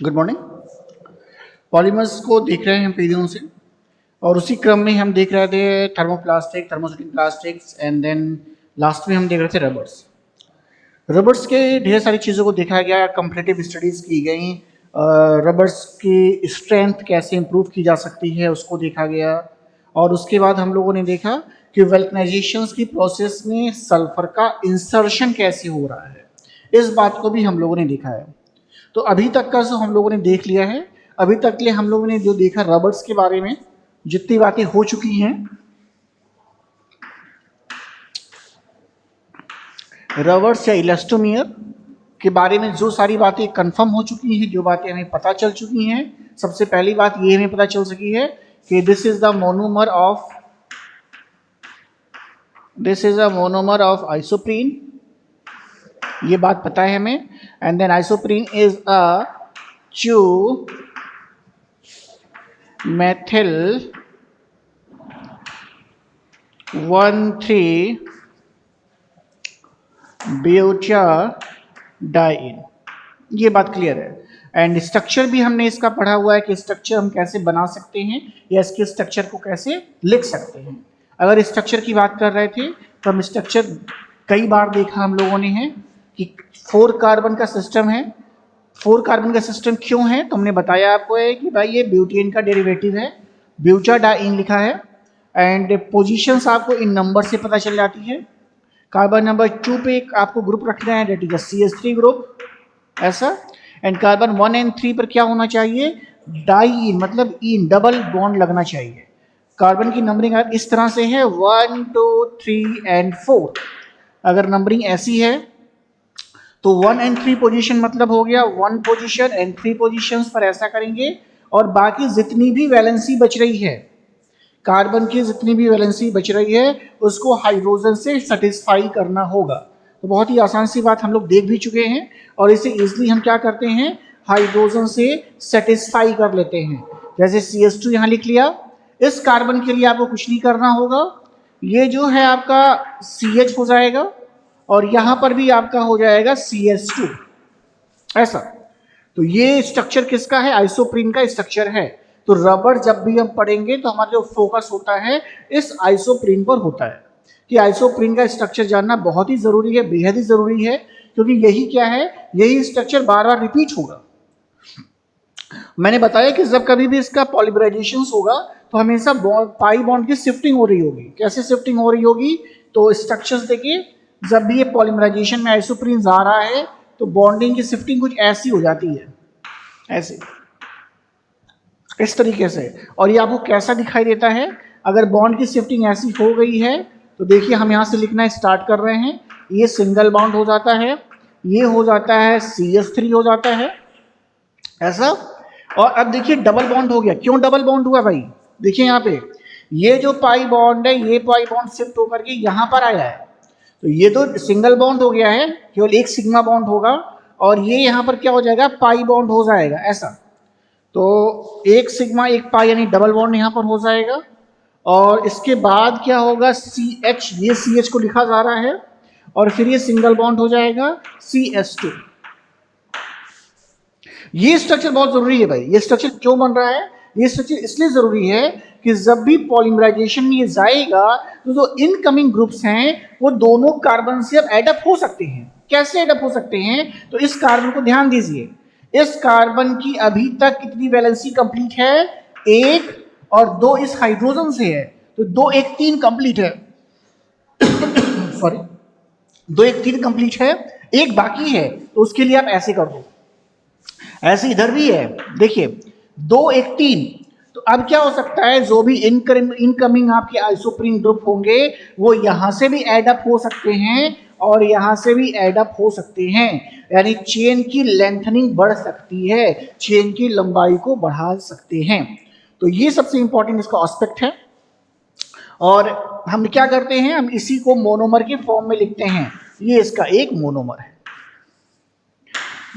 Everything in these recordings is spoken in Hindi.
Good morning. पॉलीमर्स को देख रहे हैं हम कई दिनों से, और उसी क्रम में हम देख रहे थे thermoplastic, thermosetting plastics, and then last में हम देख रहे थे रबर्स। रबर्स के ढेर सारी चीज़ों को देखा गया, कंपैरेटिव स्टडीज़ की गई, रबर्स की स्ट्रेंथ कैसे इम्प्रूव की जा सकती है उसको देखा गया। और उसके बाद हम लोगों ने देखा कि वल्कनाइजेशन की प्रोसेस में सल्फर का इंसर्शन कैसे हो रहा है, इस बात को भी हम लोगों ने देखा है। तो अभी तक का जो हम लोगों ने देख लिया है, अभी तक के लिए हम लोगों ने जो देखा रबर्स के बारे में जितनी बातें हो चुकी हैं, रबर्स या इलास्टोमियर के बारे में जो सारी बातें कंफर्म हो चुकी हैं, जो बातें हमें पता चल चुकी हैं, सबसे पहली बात ये हमें पता चल सकी है कि this is a monomer of isoprene, ये बात पता है हमें। And then isoprene is a two methyl 1,3 butadiene, ये बात क्लियर है। एंड स्ट्रक्चर भी हमने इसका पढ़ा हुआ है कि स्ट्रक्चर हम कैसे बना सकते हैं या इसके स्ट्रक्चर को कैसे लिख सकते हैं। अगर स्ट्रक्चर की बात कर रहे थे तो हम स्ट्रक्चर कई बार देखा हम लोगों ने है कि 4 कार्बन का सिस्टम है। 4 कार्बन का सिस्टम क्यों है तो हमने बताया आपको है कि भाई ये ब्यूटेन का डेरिवेटिव है, ब्यूटाडाइन लिखा है। एंड पोजीशंस आपको इन नंबर से पता चल जाती है। कार्बन नंबर 2 पे एक आपको ग्रुप रखना है, डेट इज CH3 ग्रुप, ऐसा। एंड कार्बन 1 एंड 3 पर क्या होना चाहिए, डाई मतलब इन डबल बॉन्ड लगना चाहिए। कार्बन की नंबरिंग इस तरह से है 1 2 3 एंड 4। अगर नंबरिंग ऐसी है तो 1 एंड 3 पोजीशन मतलब हो गया 1 पोजीशन एंड 3 पोजीशंस पर ऐसा करेंगे। और बाकी जितनी भी वैलेंसी बच रही है, कार्बन की जितनी भी वैलेंसी बच रही है, उसको हाइड्रोजन से सेटिस्फाई करना होगा। तो बहुत ही आसान सी बात हम लोग देख भी चुके हैं, और इसे इजिली हम क्या करते हैं, हाइड्रोजन से सेटिस्फाई कर लेते हैं। जैसे CH2 यहाँ लिख लिया। इस कार्बन के लिए आपको कुछ नहीं करना होगा, ये जो है आपका CH हो जाएगा, और यहां पर भी आपका हो जाएगा CH2, ऐसा। तो ये स्ट्रक्चर किसका है, आइसोप्रीन का स्ट्रक्चर है। तो रबर जब भी हम पढ़ेंगे तो हमारा जो फोकस होता है इस आइसोप्रीन पर होता है, कि आइसोप्रीन का स्ट्रक्चर जानना बहुत ही जरूरी है, बेहद ही जरूरी है, क्योंकि यही क्या है, यही स्ट्रक्चर बार बार रिपीट होगा। मैंने बताया कि जब कभी भी इसका पॉलीमराइजेशन होगा तो हमेशा पाई बॉन्ड की शिफ्टिंग हो रही होगी। कैसे शिफ्टिंग हो रही होगी, तो स्ट्रक्चर्स देखिए, जब भी ये पॉलीमराइजेशन में आइसोप्रीन आ रहा है तो बॉन्डिंग की शिफ्टिंग कुछ ऐसी हो जाती है, ऐसे, इस तरीके से। और ये आपको कैसा दिखाई देता है, अगर बॉन्ड की शिफ्टिंग ऐसी हो गई है तो देखिए हम यहां से लिखना स्टार्ट कर रहे हैं, ये सिंगल बॉन्ड हो जाता है, ये हो जाता है CH3 हो जाता है, ऐसा। और अब देखिए डबल बॉन्ड हो गया। क्यों डबल बॉन्ड हुआ भाई, देखिए यहाँ पे ये जो पाई बॉन्ड है, ये पाई बॉन्ड शिफ्ट होकर के यहां पर आया है, तो ये तो सिंगल बॉन्ड हो गया है, केवल एक सिग्मा बॉन्ड होगा, और ये यहां पर क्या हो जाएगा, पाई बॉन्ड हो जाएगा, ऐसा। तो एक सिग्मा एक पाई यानी डबल बॉन्ड यहां पर हो जाएगा। और इसके बाद क्या होगा, CH, ये CH को लिखा जा रहा है, और फिर ये सिंगल बॉन्ड हो जाएगा CH2। ये स्ट्रक्चर बहुत जरूरी है भाई। ये स्ट्रक्चर क्यों बन रहा है, ये स्ट्रक्चर इसलिए जरूरी है कि जब भी पॉलीमराइजेशन में ये जाएगा तो जो इनकमिंग ग्रुप्स हैं वो दोनों कार्बन से अब एडअप हो सकते हैं। कैसे एडअप हो सकते हैं, तो इस कार्बन को ध्यान दीजिए, इस कार्बन की अभी तक कितनी वैलेंसी कंप्लीट है, 1 और 2 इस हाइड्रोजन से है, तो 2 1 3 कंप्लीट है, सॉरी, 2 1 3 कंप्लीट है, एक बाकी है, तो उसके लिए आप ऐसे कर दो, ऐसे इधर भी है, देखिए 2 1 3। तो अब क्या हो सकता है, जो भी इनकमिंग आपके आइसोप्रीन ग्रुप होंगे वो यहां से भी एडअप हो सकते हैं और यहां से भी एडअप हो सकते हैं, यानी चेन की लेंथनिंग बढ़ सकती है, चेन की लंबाई को बढ़ा सकते हैं। तो ये सबसे इंपॉर्टेंट इसका एस्पेक्ट है। और हम क्या करते हैं, हम इसी को मोनोमर के फॉर्म में लिखते हैं, ये इसका एक मोनोमर है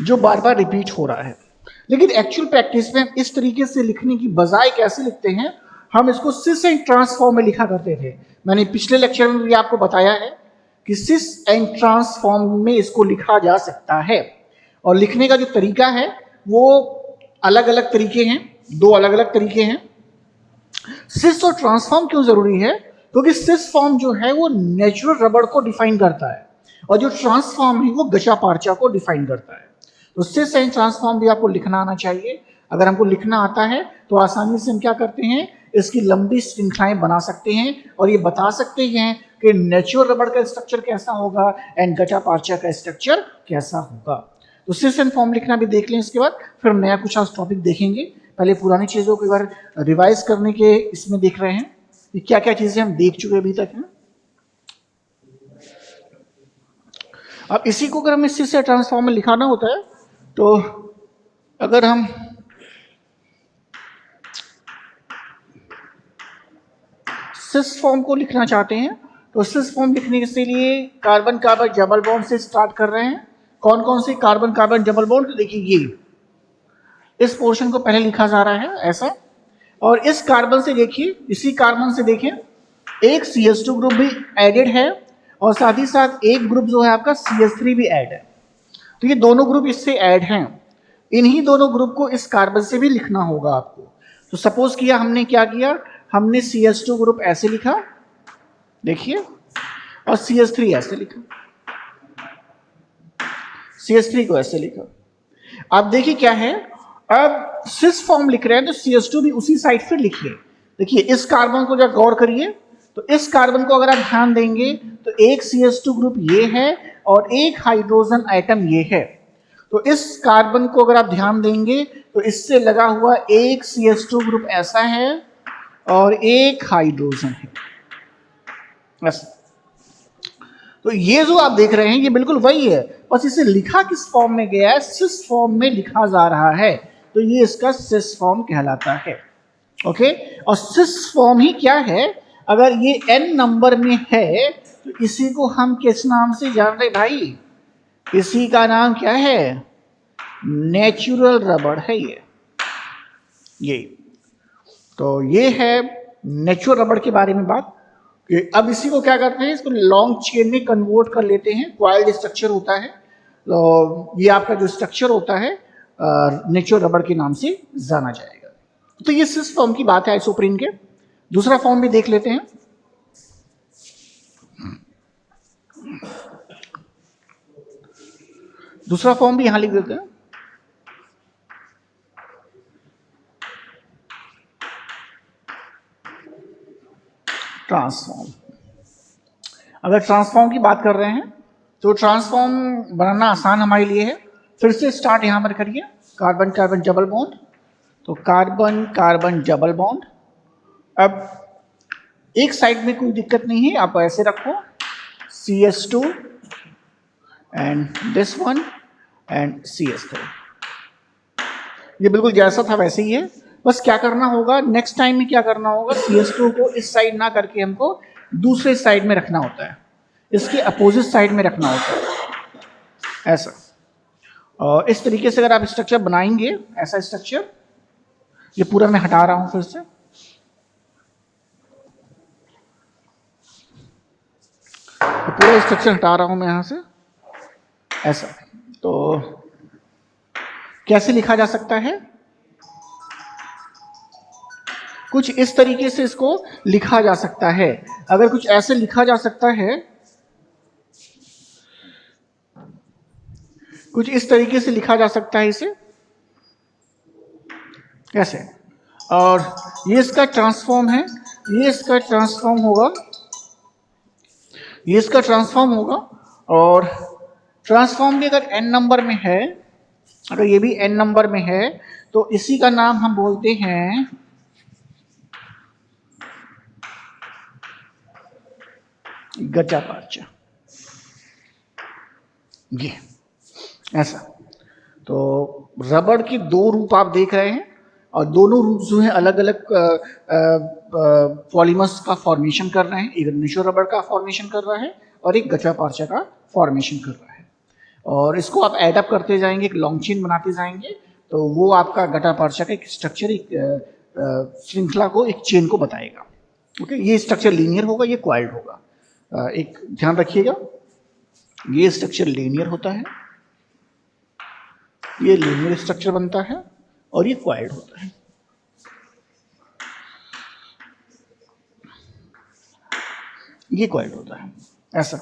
जो बार बार रिपीट हो रहा है। लेकिन एक्चुअल प्रैक्टिस में इस तरीके से लिखने की बजाय कैसे लिखते हैं, हम इसको सिस एंड ट्रांस फॉर्म में लिखा करते थे। मैंने पिछले लेक्चर में भी आपको बताया है कि सिस एंड ट्रांस फॉर्म में इसको लिखा जा सकता है। और लिखने का जो तरीका है वो अलग अलग तरीके हैं, दो अलग अलग तरीके हैं। सिस और ट्रांसफॉर्म क्यों जरूरी है? क्योंकि सिस फॉर्म जो है वो नेचुरल रबड़ को डिफाइन करता है और जो ट्रांसफॉर्म है वो गचा पार्चा को डिफाइन करता है। तो सिस एंड ट्रांसफॉर्म भी आपको लिखना आना चाहिए। अगर हमको लिखना आता है तो आसानी से हम क्या करते हैं, इसकी लंबी श्रृंखलाएं बना सकते हैं और ये बता सकते हैं कि नेचुरल रबड़ का स्ट्रक्चर कैसा होगा एंड गचा पार्चा का स्ट्रक्चर कैसा होगा। तो सिस एंड फॉर्म लिखना भी देख लें, इसके बाद फिर नया कुछ आज टॉपिक देखेंगे। पहले पुरानी चीजों को एक बार रिवाइज करने के इसमें देख रहे हैं कि क्या क्या चीजें हम देख चुके अभी तक हैं। अब इसी को अगर हमें सिस या ट्रांसफॉर्म में लिखाना होता है तो अगर हम सिस फॉर्म को लिखना चाहते हैं तो सिस फॉर्म लिखने के लिए कार्बन कार्बन डबल बॉन्ड से स्टार्ट कर रहे हैं। कौन कौन से कार्बन कार्बन डबल बॉन्ड? देखिए ये इस पोर्शन को पहले लिखा जा रहा है ऐसा, और इस कार्बन से देखिए, इसी कार्बन से देखिए एक CH2 ग्रुप भी एडेड है और साथ ही साथ एक ग्रुप जो है आपका CH3 भी ऐड है। तो ये दोनों ग्रुप इससे ऐड हैं। इन्हीं दोनों ग्रुप को इस कार्बन से भी लिखना होगा आपको। तो सपोज किया हमने क्या किया, हमने CH2 ग्रुप ऐसे लिखा, देखिए, और CH3 ऐसे लिखा, CH3 को ऐसे लिखा। अब देखिए क्या है, अब सिस फॉर्म लिख रहे हैं तो CH2 भी उसी साइड से लिखिए। देखिए इस कार्बन को जब गौर करिए तो इस कार्बन को अगर आप ध्यान देंगे तो एक CH2 ग्रुप ये है और एक हाइड्रोजन आइटम ये है। तो इस कार्बन को अगर आप ध्यान देंगे तो इससे लगा हुआ एक CH2 ग्रुप ऐसा है और एक हाइड्रोजन है, बस। तो ये जो आप देख रहे हैं ये बिल्कुल वही है, बस इसे लिखा किस फॉर्म में गया है, सिस फॉर्म में लिखा जा रहा है। तो ये इसका सिस फॉर्म कहलाता है। ओके, और सिस फॉर्म ही क्या है, अगर ये n नंबर में है तो इसी को हम किस नाम से जान रहे भाई? इसी का नाम क्या है? नेचुरल रबड़ है ये। तो ये है नेचुरल रबड़ के बारे में बात। अब इसी को क्या करते हैं, इसको लॉन्ग चेन में कन्वर्ट कर लेते हैं, क्वाइल्ड स्ट्रक्चर होता है। तो ये आपका जो स्ट्रक्चर होता है नेचुरल रबड़ के नाम से जाना जाएगा। तो ये सिस फॉर्म की बात है आइसोप्रीन के। दूसरा फॉर्म भी देख लेते हैं। दूसरा फॉर्म भी यहां लिख देते हैं, ट्रांसफॉर्म। अगर ट्रांसफॉर्म की बात कर रहे हैं तो ट्रांसफॉर्म बनाना आसान हमारे लिए है। फिर से स्टार्ट यहां पर करिए, कार्बन कार्बन डबल बॉन्ड, तो कार्बन कार्बन डबल बॉन्ड। अब एक साइड में कोई दिक्कत नहीं है, आप ऐसे रखो CH2 and this one and CH3। ये बिल्कुल जैसा था वैसे ही है, बस क्या करना होगा नेक्स्ट टाइम में, क्या करना होगा, CH2 को इस साइड ना करके हमको दूसरे साइड में रखना होता है, इसके अपोजिट साइड में रखना होता है ऐसा। और इस तरीके से अगर आप स्ट्रक्चर बनाएंगे, ऐसा स्ट्रक्चर, ये पूरा मैं हटा रहा हूं फिर से, तो पूरा स्ट्रक्चर हटा रहा हूं मैं यहां से ऐसा। तो कैसे लिखा जा सकता है, कुछ इस तरीके से इसको लिखा जा सकता है। अगर कुछ ऐसे लिखा जा सकता है, कुछ इस तरीके से लिखा जा सकता है इसे, कैसे, और ये इसका ट्रांसफॉर्म है, ये इसका ट्रांसफॉर्म होगा, ये इसका ट्रांसफॉर्म होगा। और ट्रांसफॉर्म भी अगर n नंबर में है, अगर ये भी n नंबर में है तो इसी का नाम हम बोलते हैं गचा पार्चा, ये ऐसा। तो रबड़ के दो रूप आप देख रहे हैं और दोनों रूप जो है अलग अलग पॉलीमर्स का फॉर्मेशन कर रहे हैं। एक नेचुरल रबड़ का फॉर्मेशन कर रहा है और एक गचा पार्चा का फॉर्मेशन कर रहा है। और इसको आप एड अप करते जाएंगे, एक लॉन्ग चेन बनाते जाएंगे, तो वो आपका गटा पार्चा का एक स्ट्रक्चर, एक श्रृंखला को, एक चेन को बताएगा। ओके, ये स्ट्रक्चर लीनियर होगा, ये क्वाइल्ड होगा। एक ध्यान रखिएगा, ये स्ट्रक्चर लीनियर होता है, ये लीनियर स्ट्रक्चर बनता है, और ये क्वाइल्ड होता है। ये क्वाइल्ड होता है ऐसा।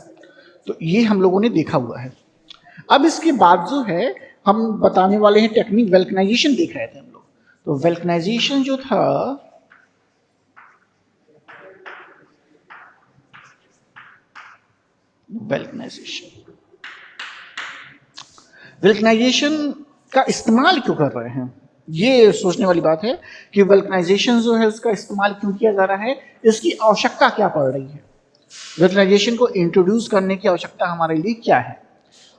तो ये हम लोगों ने देखा हुआ है। अब इसके बाद जो है हम बताने वाले हैं टेक्निक, वेल्कनाइजेशन देख रहे थे हम लोग। तो वेल्कनाइजेशन जो था, वेल्कनाइजेशन वेल्कनाइजेशन का इस्तेमाल क्यों कर रहे हैं, ये सोचने वाली बात है कि वेल्कनाइजेशन जो है उसका इस्तेमाल क्यों किया जा रहा है, इसकी आवश्यकता क्या पड़ रही है, वेल्कनाइजेशन को इंट्रोड्यूस करने की आवश्यकता हमारे लिए क्या है।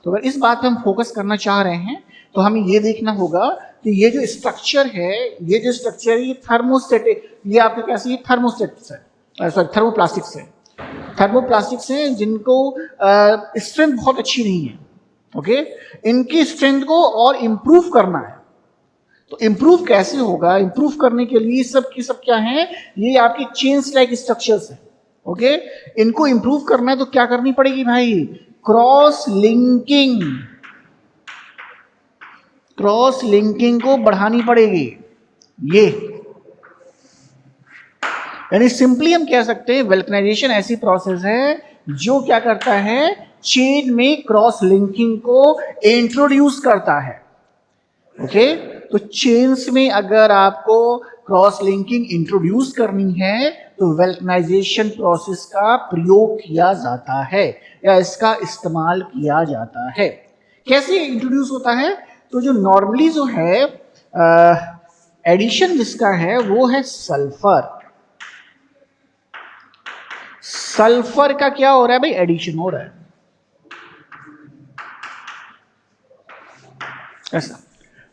तो अगर इस बात पे हम फोकस करना चाह रहे हैं तो हमें ये देखना होगा कि ये जो स्ट्रक्चर है, ये जो स्ट्रक्चर है, ये थर्मोस्टेटिक, ये आपके कैसे, ये थर्मोस्टेटिक्स है, सॉरी थर्मोप्लास्टिक्स है। थर्मोप्लास्टिक्स हैं जिनको स्ट्रेंथ बहुत अच्छी नहीं है। ओके, इनकी स्ट्रेंथ को और इंप्रूव करना है। तो इंप्रूव कैसे होगा, इंप्रूव करने के लिए सब की सब क्या है, ये आपकी चेन्स लाइक स्ट्रक्चर्स है। ओके, इनको इंप्रूव करना है तो क्या करनी पड़ेगी भाई, क्रॉस लिंकिंग, क्रॉस लिंकिंग को बढ़ानी पड़ेगी। ये यानी सिंपली हम कह सकते हैं वेल्कनाइजेशन ऐसी प्रोसेस है जो क्या करता है, चेन में क्रॉस लिंकिंग को इंट्रोड्यूस करता है। ओके, तो चेन्स में अगर आपको क्रॉस लिंकिंग इंट्रोड्यूस करनी है तो वेल्कनाइजेशन प्रोसेस का प्रयोग किया जाता है या इसका इस्तेमाल किया जाता है। कैसे इंट्रोड्यूस होता है, तो जो नॉर्मली जो है एडिशन जिसका है वो है सल्फर। सल्फर का क्या हो रहा है भाई, एडिशन हो रहा है ऐसा।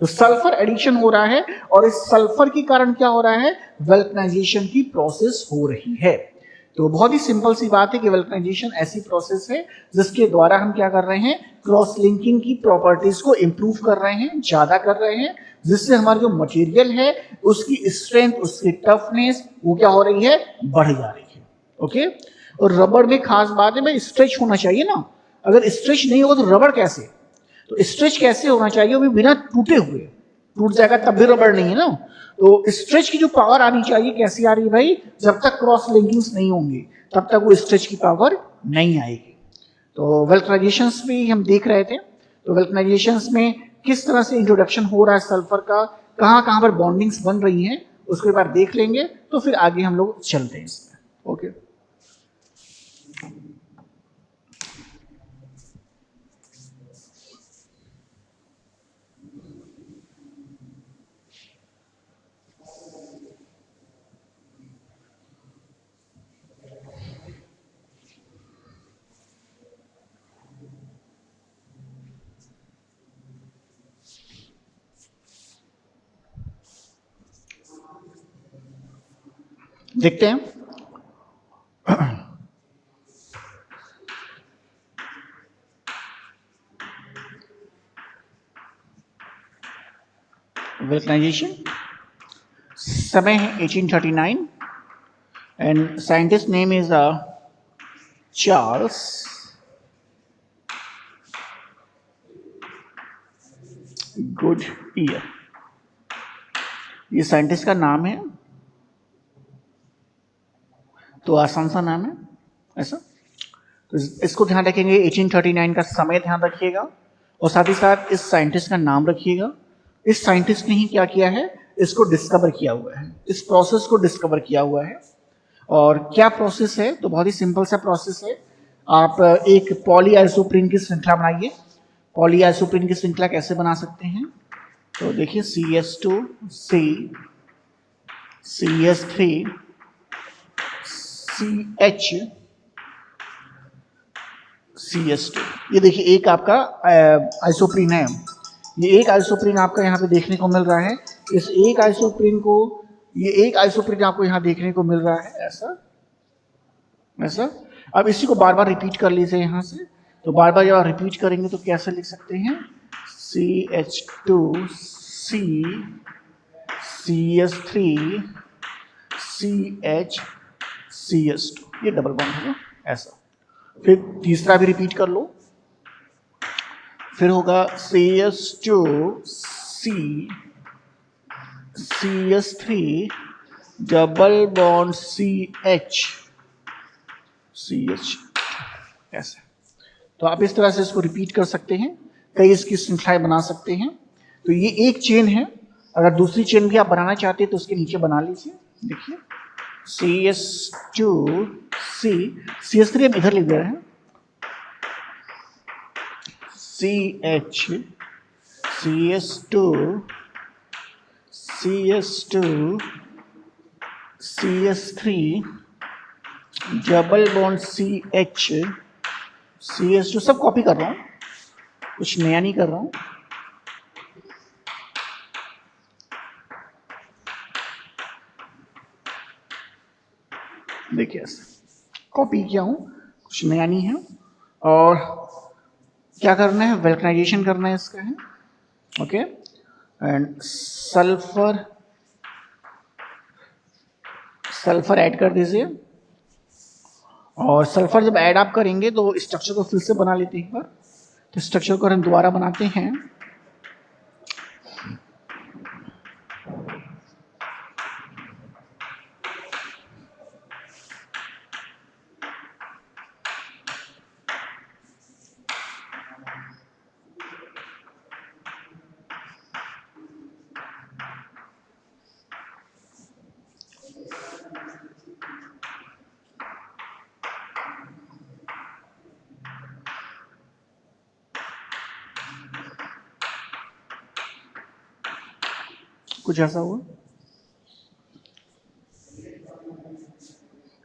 तो सल्फर एडिशन हो रहा है और इस सल्फर के कारण क्या हो रहा है, वेल्कनाइजेशन की प्रोसेस हो रही है। तो बहुत ही सिंपल सी बात है कि वेल्कनाइजेशन ऐसी प्रोसेस है जिसके द्वारा हम क्या कर रहे हैं, क्रॉस लिंकिंग की प्रॉपर्टीज को इंप्रूव कर रहे हैं, ज्यादा कर रहे हैं, जिससे हमारा जो मटेरियल है उसकी स्ट्रेंथ, उसकी टफनेस वो क्या हो रही है, बढ़ जा रही है। ओके, और रबड़ में खास बात है भाई, स्ट्रेच होना चाहिए ना, अगर स्ट्रेच नहीं होगा तो रबड़ कैसे, तो स्ट्रेच कैसे होना चाहिए, वो भी बिना टूटे हुए, टूट जाएगा तब भी रबड़ नहीं है ना। तो स्ट्रेच की जो पावर आनी चाहिए कैसी आ रही है भाई, जब तक क्रॉस लिंकिंग्स नहीं होंगी तब तक वो स्ट्रेच की पावर नहीं आएगी। तो वेल्कनाइजेशंस भी हम देख रहे थे। तो वेल्कनाइजेशंस में किस तरह से इंट्रोडक्शन हो रहा है सल्फर का, कहाँ कहाँ पर बॉन्डिंग्स बन रही हैं, उसके बाद देख लेंगे, तो फिर आगे हम लोग चलते हैं इसमें। ओके, देखते हैं। वेल्कनाइजेशन समय है 1839 and scientist name is Charles Goodyear। ये साइंटिस्ट का नाम है, तो आसान सा नाम है ऐसा। तो इसको ध्यान रखेंगे, 1839 का समय ध्यान रखिएगा और साथ ही साथ इस साइंटिस्ट का नाम रखिएगा। इस साइंटिस्ट ने ही क्या किया है, इसको डिस्कवर किया हुआ है, इस प्रोसेस को डिस्कवर किया हुआ है। और क्या प्रोसेस है, तो बहुत ही सिंपल सा प्रोसेस है। आप एक पॉली आइसोप्रीन की श्रृंखला बनाइए। पॉली आइसोप्रीन की श्रृंखला कैसे बना सकते हैं, तो देखिए CH2 C CH3 CH CH2, ये देखिए एक आपका आइसोप्रीन है। ये एक आइसोप्रीन आपका यहाँ पे देखने को मिल रहा है। इस एक आइसोप्रीन को, ये एक आइसोप्रीन आपको यहाँ देखने को मिल रहा है ऐसा ऐसा। अब इसी को बार बार रिपीट कर लीजिए यहाँ से। तो बार बार जब आप रिपीट करेंगे तो कैसे लिख सकते हैं, CH2C CH3 CH CH2, ये डबल बॉन्ड होगा ऐसा। फिर तीसरा भी रिपीट कर लो, फिर होगा CH2C CH3 double bond CH ऐसे। तो आप इस तरह से इसको रिपीट कर सकते हैं, कई इसकी श्रृंखलाएं बना सकते हैं। तो ये एक चेन है। अगर दूसरी चेन भी आप बनाना चाहते हैं तो उसके नीचे बना लीजिए। देखिए CH3 अब इधर लिख दे रहे हैं, CH3 डबल बॉन्ड CH2 सब कॉपी कर रहा हूँ, कुछ नया नहीं कर रहा हूँ। देखिए ऐसे कॉपी किया हूँ, कुछ नया नहीं है। और क्या करना है, वेल्कनाइजेशन करना है इसका है। ओके, एंड सल्फर ऐड कर दीजिए। और सल्फर जब ऐड आप करेंगे तो स्ट्रक्चर को फिर से बना लेते हैं एक बार। तो स्ट्रक्चर को हम दोबारा बनाते हैं। कुछ ऐसा हुआ।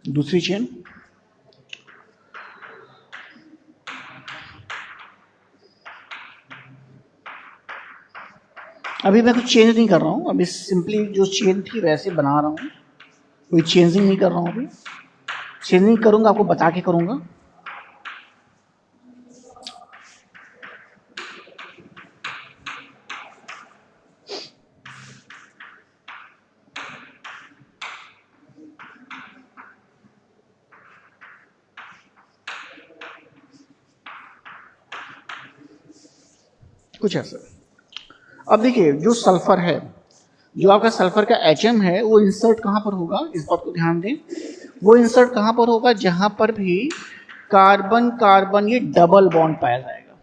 दूसरी चेन, अभी मैं कुछ चेंज नहीं कर रहा हूँ, अभी सिंपली जो चेन थी वैसे बना रहा हूँ, कोई चेंजिंग नहीं कर रहा हूँ। अभी चेंजिंग करूँगा आपको बता के करूँगा। कुछ ऐसा। अब देखिए जो सल्फर है, जो आपका सल्फर का एटम है, वो इंसर्ट कहाँ पर होगा, इस बात को ध्यान दें। वो इंसर्ट कहाँ पर होगा, जहां पर भी कार्बन कार्बन ये डबल बॉन्ड पाया जाएगा।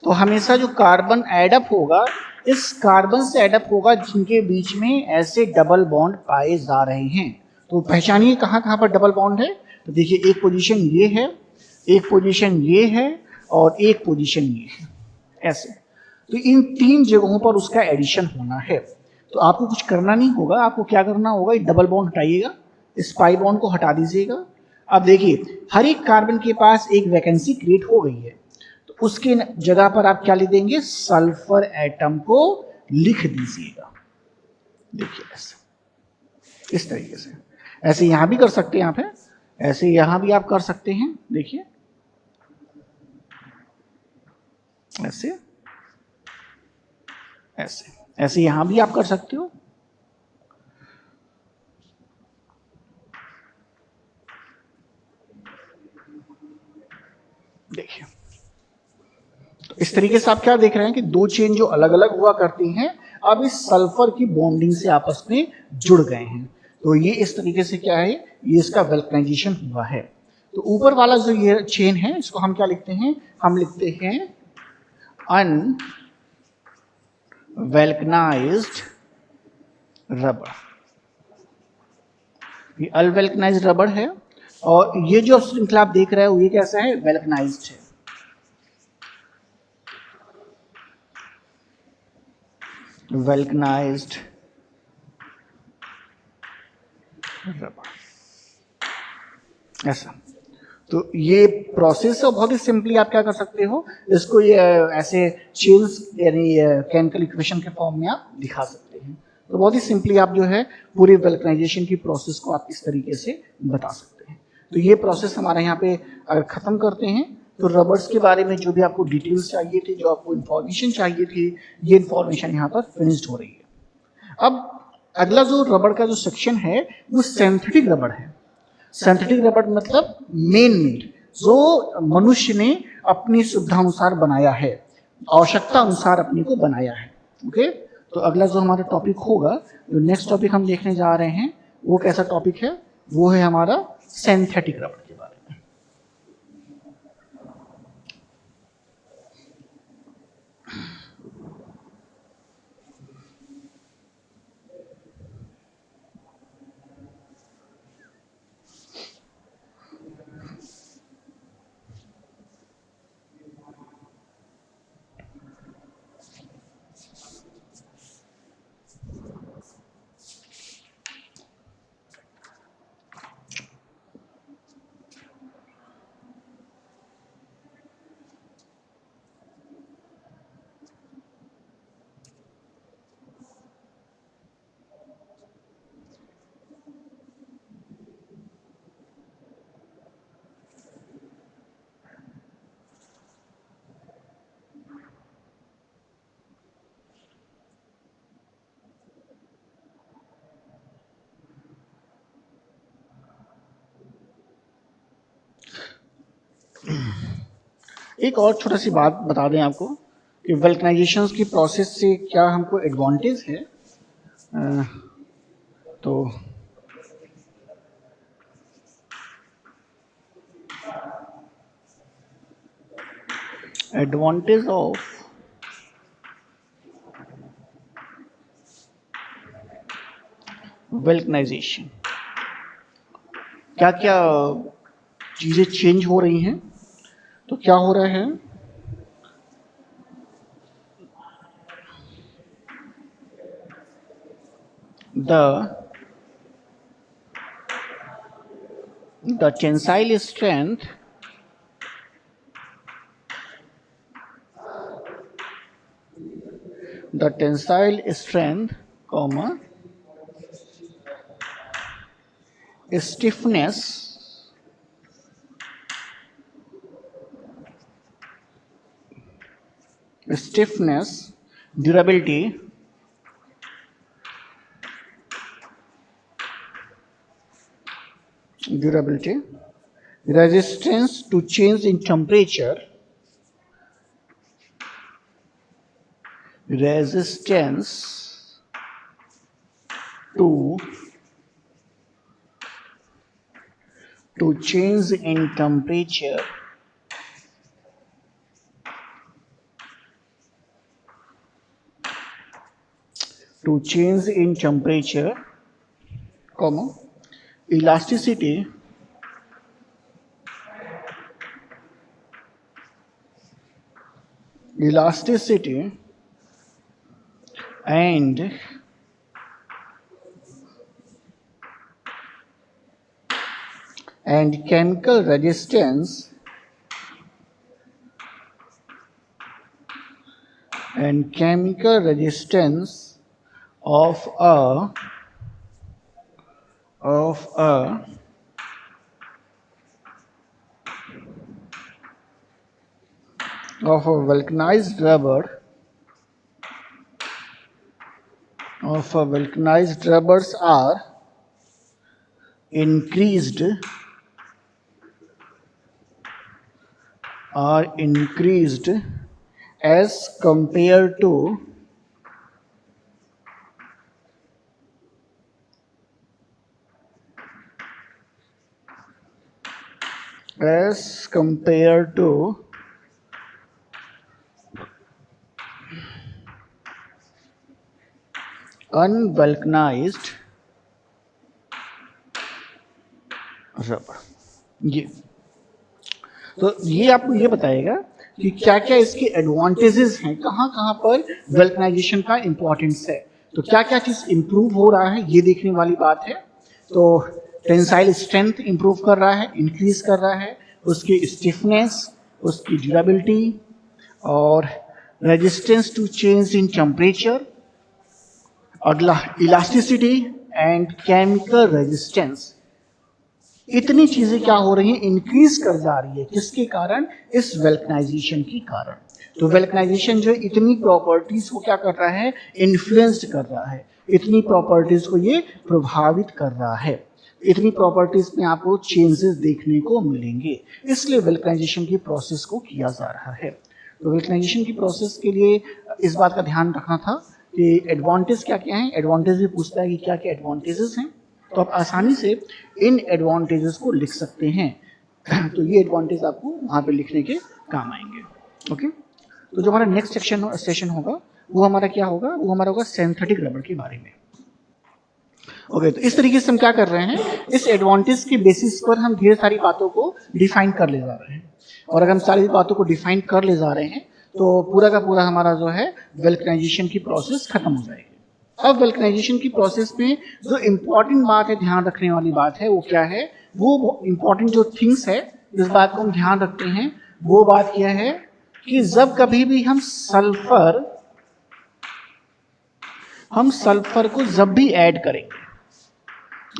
तो हमेशा जो कार्बन एडअप होगा, इस कार्बन से एडअप होगा जिनके बीच में ऐसे डबल बॉन्ड पाए जा रहे हैं। तो पहचानिए कहाँ कहाँ पर डबल बॉन्ड है। तो देखिए एक पोजीशन ये है, एक पोजीशन ये है, और एक पोजीशन ये है, ऐसे। तो इन तीन जगहों पर उसका एडिशन होना है। तो आपको कुछ करना नहीं होगा, आपको क्या करना होगा, डबल बॉन्ड हटाइएगा, इस पाई बॉन्ड को हटा दीजिएगा। अब देखिए हर एक कार्बन के पास एक वैकेंसी क्रिएट हो गई है, तो उसके जगह पर आप क्या लिख देंगे, सल्फर एटम को लिख दीजिएगा। देखिए ऐसे, इस तरीके से। ऐसे यहां भी कर सकते हैं आप, है ऐसे यहां भी आप कर सकते हैं। देखिए ऐसे ऐसे ऐसे यहां भी आप कर सकते हो। देखिए तो इस तरीके से आप क्या देख रहे हैं कि दो चेन जो अलग अलग हुआ करती हैं, अब इस सल्फर की बॉन्डिंग से आपस में जुड़ गए हैं। तो ये इस तरीके से क्या है, ये इसका वेल्कनाइजेशन हुआ है। तो ऊपर वाला जो ये चेन है, इसको हम क्या लिखते हैं, हम लिखते हैं अनवेल्कनाइज्ड रबर। ये अनवेल्कनाइज्ड रबर है। और ये जो श्रृंखला आप देख रहे हो ये कैसा है, वेल्कनाइज्ड है। वेल्कनाइज्ड रबर ऐसा। तो ये प्रोसेस है, बहुत ही सिंपली आप क्या कर सकते हो, इसको ये ऐसे चेन्स यानी केमिकल इक्वेशन के फॉर्म में आप दिखा सकते हैं। तो बहुत ही सिंपली आप जो है पूरी वेल्कनाइजेशन की प्रोसेस को आप इस तरीके से बता सकते हैं। तो ये प्रोसेस हमारे यहाँ पे अगर खत्म करते हैं, तो रबर्स के बारे में जो भी आपको डिटेल्स चाहिए थी, जो आपको इन्फॉर्मेशन चाहिए थी, ये इन्फॉर्मेशन यहाँ पर फिनिश्ड हो रही है। अब अगला जो रबड़ का जो सेक्शन है वो सिंथेटिक रबड़ है। सिंथेटिक रबड़ मतलब मेन मेड, जो मनुष्य ने अपनी सुविधा अनुसार बनाया है, आवश्यकता अनुसार अपने को बनाया है। ओके, तो अगला जो हमारा टॉपिक होगा, जो नेक्स्ट टॉपिक हम देखने जा रहे हैं, वो कैसा टॉपिक है? वो है हमारा सिंथेटिक रबड़ के बारे में। एक और छोटा सी बात बता दें आपको कि वल्कनाइजेशन की प्रोसेस से क्या हमको एडवांटेज है। तो एडवांटेज ऑफ वल्कनाइजेशन, क्या क्या चीजें चेंज हो रही हैं। तो क्या हो रहा है, the tensile strength comma stiffness, durability, resistance to change in temperature, resistance to change in temperature, comma elasticity and chemical resistance of a vulcanized rubbers are increased as compared to unvulcanized rubber. ये तो ये आपको ये बताएगा कि क्या क्या इसके एडवांटेजेस हैं, कहाँ कहाँ पर वल्कनाइजेशन का इंपॉर्टेंस है, तो क्या क्या चीज इंप्रूव हो रहा है, ये देखने वाली बात है। तो टेंसाइल स्ट्रेंथ इंप्रूव कर रहा है, इंक्रीज कर रहा है, उसकी स्टिफनेस, उसकी ड्यूरेबिलिटी और resistance to change in temperature, अगला इलास्टिसिटी एंड केमिकल रेजिस्टेंस। इतनी चीजें क्या हो रही हैं, इंक्रीज कर जा रही है, किसके कारण? इस वल्कनाइजेशन के कारण। तो वल्कनाइजेशन जो इतनी प्रॉपर्टीज को क्या कर रहा है, इन्फ्लुएंस्ड कर रहा है, इतनी प्रॉपर्टीज को ये प्रभावित कर रहा है, इतनी प्रॉपर्टीज में आपको चेंजेस देखने को मिलेंगे, इसलिए वल्कनाइजेशन की प्रोसेस को किया जा रहा है। तो वल्कनाइजेशन की प्रोसेस के लिए इस बात का ध्यान रखना था कि एडवांटेज क्या क्या है, एडवांटेज भी पूछता है कि क्या क्या एडवांटेजेस हैं, तो आप आसानी से इन एडवांटेजेस को लिख सकते हैं। तो ये एडवांटेज आपको वहाँ पे लिखने के काम आएंगे। ओके, तो जो हमारा नेक्स्ट सेशन होगा वो हमारा क्या होगा, वो हमारा होगा सिंथेटिक रबर के बारे में। ओके, तो इस तरीके से हम क्या कर रहे हैं, इस एडवांटेज के बेसिस पर हम ढेर सारी बातों को डिफाइन कर ले जा रहे हैं, और अगर हम सारी बातों को डिफाइन कर ले जा रहे हैं तो पूरा का पूरा हमारा जो है वल्कनाइजेशन की प्रोसेस खत्म हो जाएगी। अब वल्कनाइजेशन की प्रोसेस में जो इम्पोर्टेंट बात है, ध्यान रखने वाली बात है, वो क्या है, वो इम्पोर्टेंट जो थिंग्स है जिस बात को हम ध्यान रखते हैं, वो बात क्या है कि जब कभी भी हम सल्फर को जब भी ऐड करेंगे,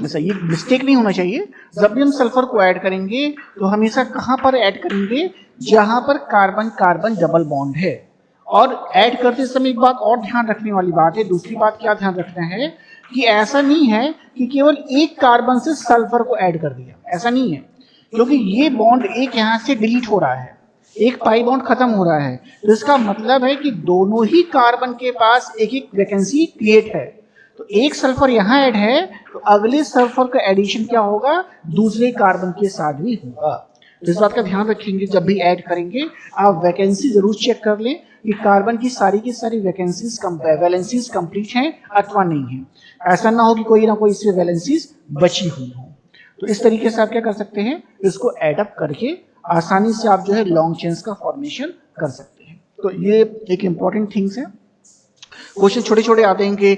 ऐसा ये मिस्टेक नहीं होना चाहिए, जब भी हम सल्फर को ऐड करेंगे तो हमेशा कहां पर ऐड करेंगे, जहां पर कार्बन कार्बन डबल बॉन्ड है। और ऐड करते समय एक बात और ध्यान रखने वाली बात है, दूसरी बात क्या ध्यान रखना है कि ऐसा नहीं है कि केवल एक कार्बन से सल्फर को ऐड कर दिया, ऐसा नहीं है, क्योंकि ये बॉन्ड एक यहां से डिलीट हो रहा है, एक पाई बॉन्ड खत्म हो रहा है, तो इसका मतलब है कि दोनों ही कार्बन के पास एक एक वैकेंसी क्रिएट है। तो एक सल्फर यहां ऐड है तो अगले सल्फर का एडिशन क्या होगा, दूसरे कार्बन के साथ भी होगा। तो इस बात का ध्यान रखेंगे, जब भी ऐड करेंगे आप वैकेंसी जरूर चेक कर लें कि कार्बन की सारी वैकेंसीज वैलेंसीज कंप्लीट हैं अथवा नहीं है। ऐसा ना हो कि कोई ना कोई इसमें वैलेंसीज बची हुई हो। तो इस तरीके से आप क्या कर सकते हैं, इसको एडअप करके आसानी से आप जो है लॉन्ग चेन्स का फॉर्मेशन कर सकते हैं। तो ये एक इंपॉर्टेंट थिंग्स है। क्वेश्चन छोटे छोटे आते हैं कि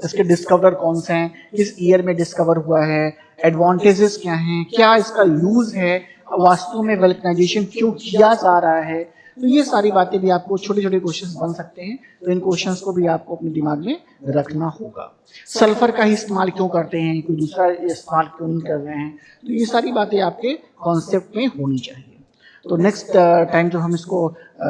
इसके डिस्कवर कौन से हैं, किस ईयर में डिस्कवर हुआ है, एडवांटेजेस क्या हैं, क्या इसका यूज है, वास्तव में वल्कनाइजेशन क्यों किया जा रहा है। तो ये सारी बातें भी आपको छोटे छोटे क्वेश्चंस बन सकते हैं, तो इन क्वेश्चंस को भी आपको अपने दिमाग में रखना होगा। सल्फर का ही इस्तेमाल क्यों करते हैं, कोई दूसरा इस्तेमाल क्यों नहीं कर रहे हैं, तो ये सारी बातें आपके कॉन्सेप्ट में होनी चाहिए। तो नेक्स्ट टाइम जब हम इसको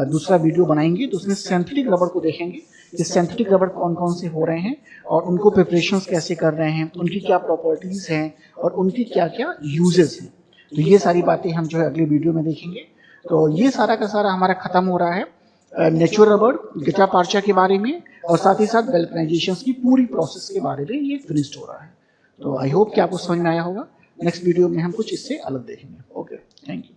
दूसरा वीडियो बनाएंगे तो उसमें सिंथेटिक रबर को देखेंगे कि सिंथेटिक रबर कौन कौन से हो रहे हैं और उनको प्रिपरेशंस कैसे कर रहे हैं, उनकी क्या प्रॉपर्टीज हैं और उनकी क्या क्या यूजेस हैं। तो ये सारी बातें हम जो है अगले वीडियो में देखेंगे। तो ये सारा का सारा हमारा खत्म हो रहा है नेचुरल रबर गीटा पार्चा के बारे में, और साथ ही साथ वल्कनाइजेशन की पूरी प्रोसेस के बारे में ये फिनिश्ड हो रहा है। तो आई होप कि आपको समझ में आया होगा। नेक्स्ट वीडियो में हम कुछ इससे अलग देखेंगे। Okay, thank you.